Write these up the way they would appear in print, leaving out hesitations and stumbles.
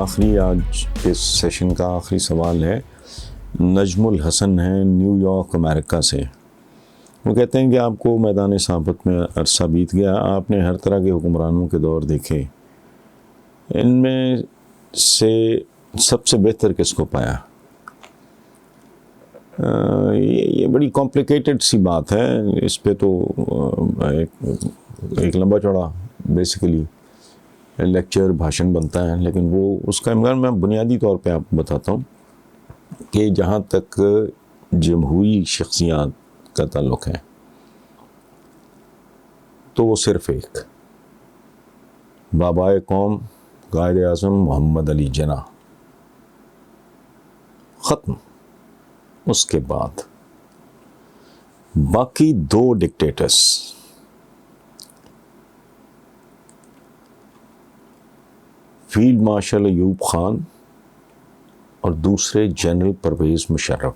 آخری آج اس سیشن کا آخری سوال ہے، نجم الحسن ہیں نیو یارک امریکہ سے۔ وہ کہتے ہیں کہ آپ کو میدان صحافت میں عرصہ بیت گیا، آپ نے ہر طرح کے حکمرانوں کے دور دیکھے، ان میں سے سب سے بہتر کس کو پایا؟ یہ بڑی کمپلیکیٹڈ سی بات ہے، اس پہ تو ایک لمبا چوڑا بیسیکلی لیکچر بھاشن بنتا ہے، لیکن وہ اس کا امکان میں بنیادی طور پہ آپ کو بتاتا ہوں کہ جہاں تک جمہوری شخصیات کا تعلق ہے تو وہ صرف ایک بابائے قوم قائد اعظم محمد علی جناح، ختم۔ اس کے بعد باقی دو dictators, field marshal Ayub Khan اور دوسرے جنرل پرویز مشرف۔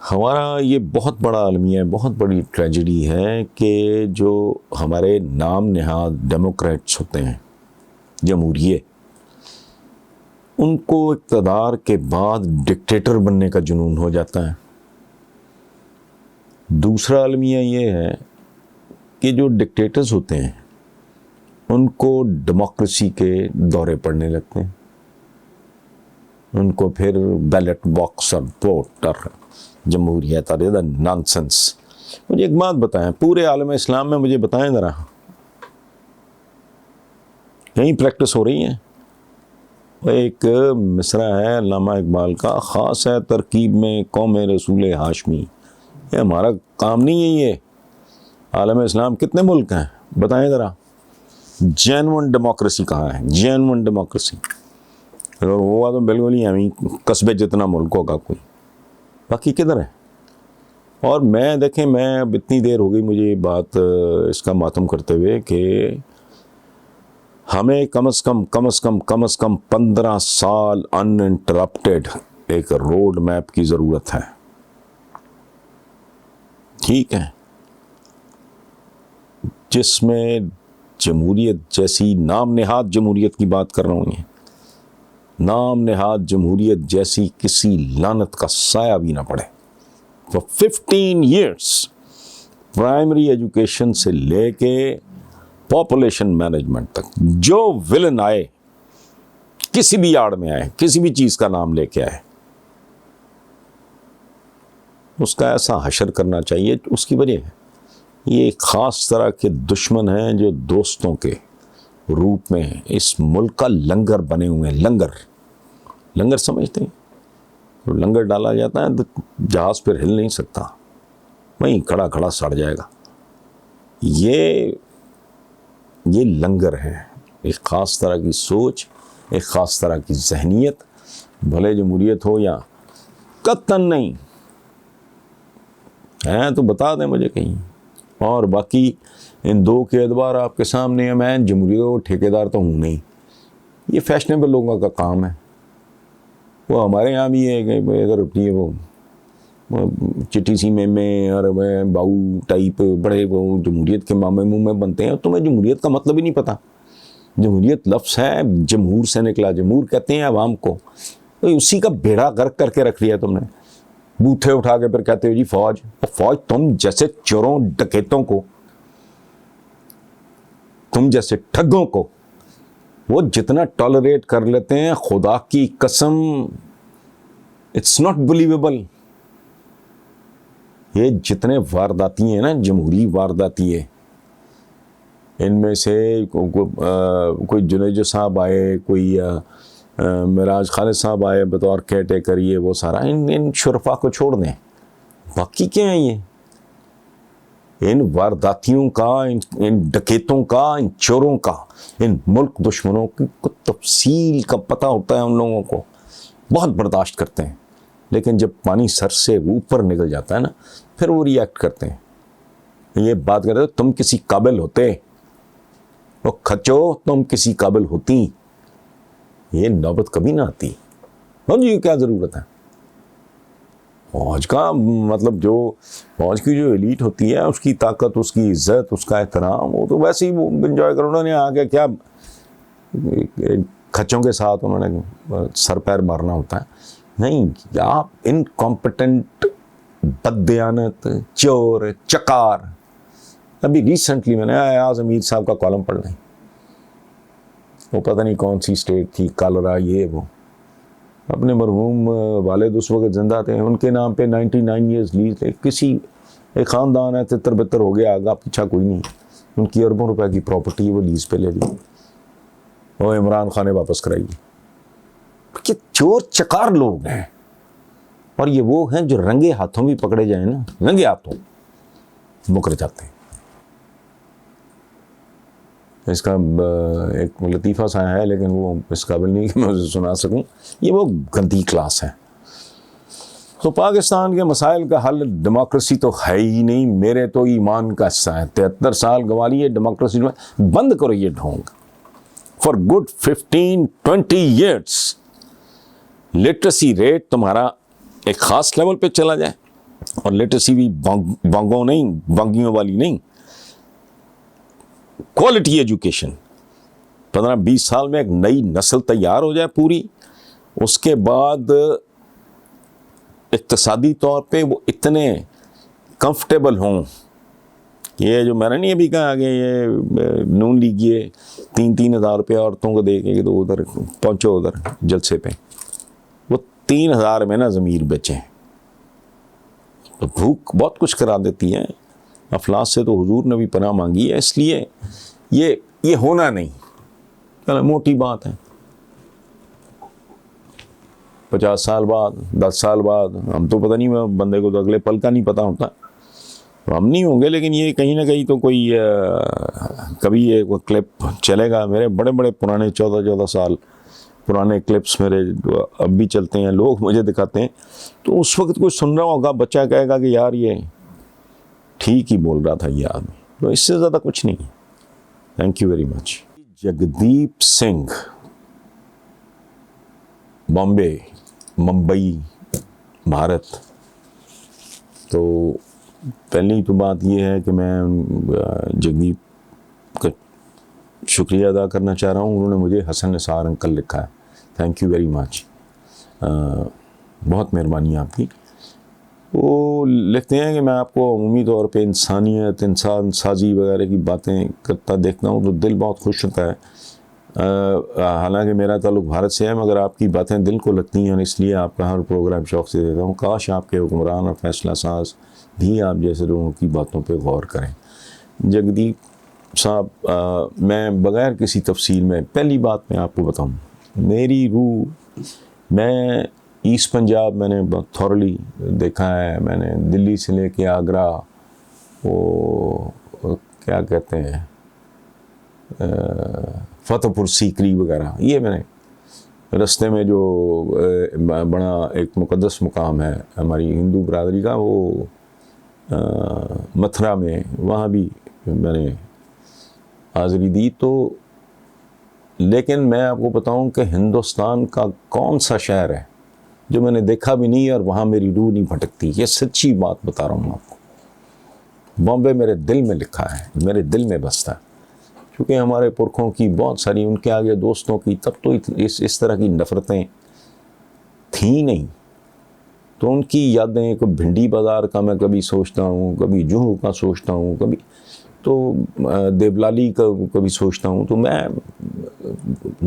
ہمارا یہ بہت بڑا المیہ ہے، بہت بڑی ٹریجڈی ہے کہ جو ہمارے نام نہاد ڈیموکریٹس ہوتے ہیں، جمہوریے، ان کو اقتدار کے بعد ڈکٹیٹر بننے کا جنون ہو جاتا ہے۔ دوسرا المیہ یہ ہے کہ جو ڈکٹیٹرز ہوتے ہیں ان کو ڈیموکریسی کے دورے پڑنے لگتے ہیں، ان کو پھر بیلٹ باکس اور ووٹ اور جمہوریت اور ادھر نانسنس۔ مجھے ایک بات بتائیں، پورے عالم اسلام میں مجھے بتائیں ذرا، کہیں پریکٹس ہو رہی ہے؟ ایک مصرع ہے علامہ اقبال کا، خاص ہے ترکیب میں قوم رسول ہاشمی۔ یہ ہمارا کام نہیں ہے۔ یہ عالم اسلام کتنے ملک ہیں بتائیں ذرا، جینون ڈیموکریسی کہاں ہے؟ جینون ڈیموکریسی ہوا تو بالکل ہی ہمیں قصبے جتنا ملک ہوگا کوئی، باقی کدھر ہے؟ اور میں دیکھیں، میں اب اتنی دیر ہو گئی مجھے بات اس کا ماتم کرتے ہوئے کہ ہمیں کم از کم 15 سال ان انٹرپٹیڈ ایک روڈ میپ کی ضرورت ہے، ٹھیک ہے، جس میں جمہوریت جیسی نام نہاد جمہوریت کی بات کر رہا ہوں، یہ نام نہاد جمہوریت جیسی کسی لعنت کا سایہ بھی نہ پڑے۔ for 15 years پرائمری ایجوکیشن سے لے کے پاپولیشن مینجمنٹ تک جو ولن آئے، کسی بھی آڑ میں آئے، کسی بھی چیز کا نام لے کے آئے، اس کا ایسا حشر کرنا چاہیے۔ اس کی وجہ ہے یہ ایک خاص طرح کے دشمن ہیں جو دوستوں کے روپ میں اس ملک کا لنگر بنے ہوئے ہیں۔ لنگر سمجھتے ہیں؟ تو لنگر ڈالا جاتا ہے تو جہاز پھر ہل نہیں سکتا، وہیں کھڑا کھڑا سڑ جائے گا۔ یہ لنگر ہے، ایک خاص طرح کی سوچ، ایک خاص طرح کی ذہنیت، بھلے جمہوریت ہو یا قطعاً نہیں ہے تو بتا دیں مجھے کہیں۔ اور باقی ان دو کے ادوار آپ کے سامنے ہیں، میں جمہوریت کا ٹھیکیدار تو ہوں نہیں، یہ فیشنیبل لوگوں کا کام ہے۔ وہ ہمارے یہاں بھی ہے کہ اگر اپنی وہ چٹی سی میں اور باؤ ٹائپ بڑے وہ جمہوریت کے مامے منہ میں بنتے ہیں، اور تمہیں جمہوریت کا مطلب ہی نہیں پتہ۔ جمہوریت لفظ ہے جمہور سے نکلا، جمہور کہتے ہیں عوام کو، اسی کا بیڑا غرق کر کے رکھ لیا تم نے۔ بوتھے اٹھا کے پھر کہتے ہو جی فوج، فوج تم جیسے چوروں ڈکیتوں کو، تم جیسے ٹھگوں کو وہ جتنا ٹالریٹ کر لیتے ہیں، خدا کی قسم اٹس ناٹ بلیویبل۔ یہ جتنے وارداتی ہیں نا، جمہوری وارداتی ہے، ان میں سے کوئی جنیجو صاحب آئے، کوئی معراج خالد صاحب آئے بطور کیئر ٹیکر، یہ وہ سارا ان شرفا کو چھوڑ دیں۔ باقی کیا ہیں یہ؟ ان وارداتیوں کا، ان ڈکیتوں کا، ان چوروں کا، ان ملک دشمنوں کی تفصیل کا پتہ ہوتا ہے ان لوگوں کو، بہت برداشت کرتے ہیں، لیکن جب پانی سر سے اوپر نکل جاتا ہے نا، پھر وہ ری ایکٹ کرتے ہیں۔ یہ بات کرتے ہیں تم کسی قابل ہوتے، وہ کھچو تم کسی قابل ہوتی، یہ نوبت کبھی نہ آتی۔ اور یہ کیا ضرورت ہے؟ فوج کا مطلب جو فوج کی جو ایلیٹ ہوتی ہے، اس کی طاقت، اس کی عزت، اس کا احترام، وہ تو ویسے ہی وہ انجوائے کرو نا، آگے کیا کھچوں کے ساتھ انہوں نے سر پیر مارنا ہوتا ہے. نہیں, آپ انکمپٹنٹ, بددیانت, چور, چکار. ابھی ریسنٹلی میں نے ایاز امیر صاحب کا کالم پڑھ رہا, وہ پتہ نہیں کون سی اسٹیٹ تھی, کالرا, یہ وہ. اپنے مرحوم والد اس وقت زندہ تھے, ان کے نام پہ 99 ایئرز لیز تھے. کسی ایک خاندان ہے, تتر بتر ہو گیا, آگا پیچھا کوئی نہیں, ان کی اربوں روپے کی پراپرٹی وہ لیز پہ لے لی, وہ عمران خان نے واپس کرائی. کہ چور چکار لوگ ہیں, اور یہ وہ ہیں جو رنگے ہاتھوں بھی پکڑے جائیں نا, رنگے ہاتھوں مکر جاتے ہیں. اس کا ایک لطیفہ سا ہے, لیکن وہ اس قابل نہیں کہ میں اسے سنا سکوں. یہ وہ گندی کلاس ہے. تو پاکستان کے مسائل کا حل ڈیموکریسی تو ہے ہی نہیں, میرے تو ایمان کا حصہ ہے. 73 سال گوا لیے ڈیموکریسی میں, بند کرو یہ ڈھونگ. For good 15-20 years literacy rate تمہارا ایک خاص لیول پہ چلا جائے, اور لٹریسی بھی بانگوں نہیں, بانگیوں والی نہیں, کوالٹی ایجوکیشن. 15-20 سال میں ایک نئی نسل تیار ہو جائے پوری, اس کے بعد اقتصادی طور پہ وہ اتنے کمفرٹیبل ہوں. یہ جو میں نے نہیں ابھی کہا کہ یہ نون لیگ یہ 3-3 ہزار روپیہ عورتوں کو دے کے تو ادھر پہنچو ادھر جلسے پہ, وہ 3,000 میں نا ضمیر بیچیں. تو بھوک بہت کچھ کرا دیتی ہے. افلاس سے تو حضور نے بھی پناہ مانگی ہے, اس لیے یہ ہونا نہیں. چلو موٹی بات ہے, 50 سال بعد, 10 سال بعد, ہم تو پتہ نہیں, بندے کو تو اگلے پل کا نہیں پتہ ہوتا, ہم نہیں ہوں گے, لیکن یہ کہیں نہ کہیں تو کوئی کبھی یہ کلپ چلے گا. میرے بڑے بڑے پرانے 14 سال پرانے کلپس میرے اب بھی چلتے ہیں, لوگ مجھے دکھاتے ہیں. تو اس وقت کوئی سن رہا ہوگا, بچہ کہے گا کہ یار یہ ٹھیک ہی بول رہا تھا یہ آدمی. تو اس سے زیادہ کچھ نہیں. Thank you very much. Jagdeep Singh, Bombay, Mumbai, Bharat. تو پہلی تو بات یہ ہے کہ میں جگدیپ کا شکریہ ادا کرنا چاہ رہا ہوں. انہوں نے مجھے حسن نثار انکل لکھا ہے. تھینک یو ویری مچ, بہت مہربانی آپ کی. وہ لکھتے ہیں کہ میں آپ کو عمومی طور پہ انسانیت, انسان سازی وغیرہ کی باتیں کرتا دیکھتا ہوں تو دل بہت خوش ہوتا ہے. حالانکہ میرا تعلق بھارت سے ہے, مگر آپ کی باتیں دل کو لگتی ہیں, اور اس لیے آپ کا ہر پروگرام شوق سے دیتا ہوں. کاش آپ کے حکمران اور فیصلہ ساز بھی آپ جیسے لوگوں کی باتوں پہ غور کریں. جگدیپ صاحب, میں بغیر کسی تفصیل میں پہلی بات میں آپ کو بتاؤں, میری روح, میں ایسٹ پنجاب میں نے بہت تھورلی دیکھا ہے. میں نے دلی سے لے کے آگرہ, وہ کیا کہتے ہیں, فتح پور سیکری وغیرہ, یہ میں نے رستے میں جو بڑا ایک مقدس مقام ہے ہماری ہندو برادری کا, وہ متھرا میں, وہاں بھی میں نے حاضری دی. تو لیکن میں آپ کو بتاؤں کہ ہندوستان کا کون سا شہر ہے جو میں نے دیکھا بھی نہیں اور وہاں میری روح نہیں بھٹکتی. یہ سچی بات بتا رہا ہوں آپ کو. بامبے میرے دل میں لکھا ہے, میرے دل میں بستا ہے. کیونکہ ہمارے پرکھوں کی بہت ساری, ان کے آگے دوستوں کی تب تو اس طرح کی نفرتیں تھیں نہیں. تو ان کی یادیں, کوئی بھنڈی بازار کا میں کبھی سوچتا ہوں, کبھی جوہو کا سوچتا ہوں, کبھی تو دیولالی کا کبھی سوچتا ہوں. تو میں,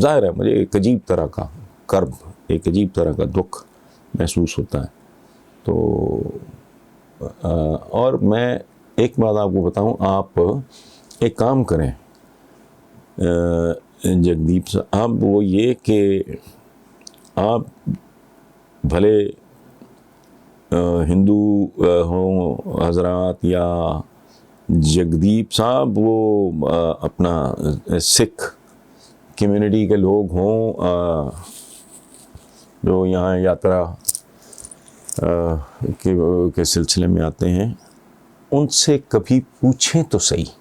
ظاہر ہے مجھے ایک عجیب طرح کا کرب, ایک عجیب طرح کا دکھ محسوس ہوتا ہے. تو اور میں ایک بات آپ کو بتاؤں, آپ ایک کام کریں جگدیپ صاحب, وہ یہ کہ آپ بھلے ہندو ہوں حضرات یا جگدیپ صاحب وہ اپنا سکھ کمیونٹی کے لوگ ہوں جو یہاں یاترا کے سلسلے میں آتے ہیں, ان سے کبھی پوچھیں تو صحیح.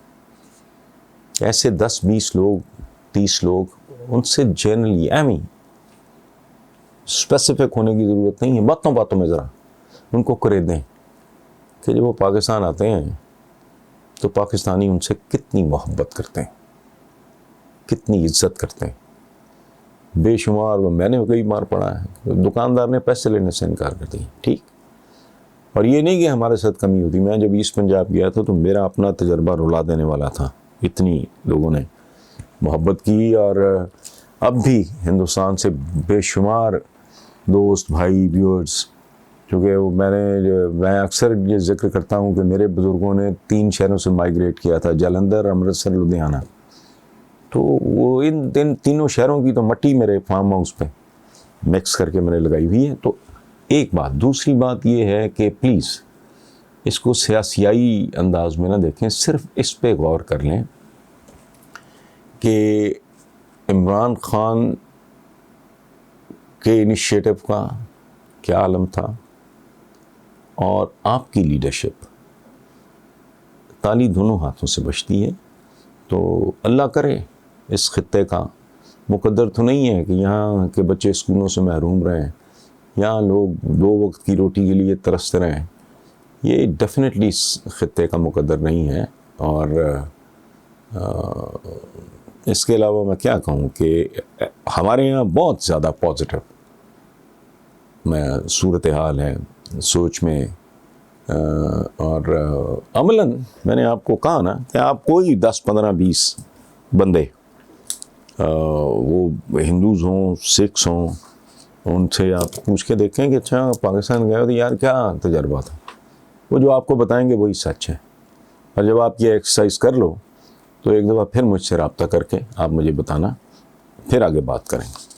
ایسے 10-20 لوگ 30 لوگ, ان سے جنرلی اسپیسیفک ہونے کی ضرورت نہیں ہے. باتوں باتوں میں ذرا ان کو کرے دیں کہ جب وہ پاکستان آتے ہیں تو پاکستانی ان سے کتنی محبت کرتے ہیں, کتنی عزت کرتے ہیں. بے شمار، میں نے کئی بار پڑھا ہے دکاندار نے پیسے لینے سے انکار کر دیا. ٹھیک. اور یہ نہیں کہ ہمارے ساتھ کمی ہوتی. میں جب ایسٹ پنجاب گیا تھا تو میرا اپنا تجربہ رلا دینے والا تھا. اتنی لوگوں نے محبت کی، اور اب بھی ہندوستان سے بے شمار دوست، بھائی، ویورز، کیونکہ میں اکثر یہ ذکر کرتا ہوں کہ میرے بزرگوں نے 3 شہروں سے مائیگریٹ کیا تھا، جلندھر، امرتسر، لدھیانہ. تو وہ ان تینوں شہروں کی تو مٹی میرے فارم ہاؤس پہ مکس کر کے میں نے لگائی ہوئی ہے. تو ایک بات. دوسری بات یہ ہے کہ پلیز اس کو سیاسیائی انداز میں نہ دیکھیں، صرف اس پہ غور کر لیں کہ عمران خان کے انیشیٹو کا کیا عالم تھا، اور آپ کی لیڈرشپ. تالی دونوں ہاتھوں سے بجتی ہے. تو اللہ کرے اس خطے کا. مقدر تو نہیں ہے کہ یہاں کے بچے اسکولوں سے محروم رہیں، یہاں لوگ 2 وقت کی روٹی کے لیے ترستے رہیں. یہ ڈیفینیٹلی اس خطے کا مقدر نہیں ہے. اور اس کے علاوہ میں کیا کہوں کہ ہمارے یہاں بہت زیادہ پازیٹیو صورتحال ہے سوچ میں، اور عملاً میں نے آپ کو کہا نا کہ آپ کوئی 10 15 20 بندے وہ ہندوز ہوں، سکھس ہوں، ان سے آپ پوچھ کے دیکھیں کہ اچھا پاکستان گئے ہو تو یار کیا تجربہ تھا، وہ جو آپ کو بتائیں گے وہی سچ ہے. اور جب آپ یہ ایکسرسائز کر لو تو ایک دفعہ پھر مجھ سے رابطہ کر کے آپ مجھے بتانا، پھر آگے بات کریں گے.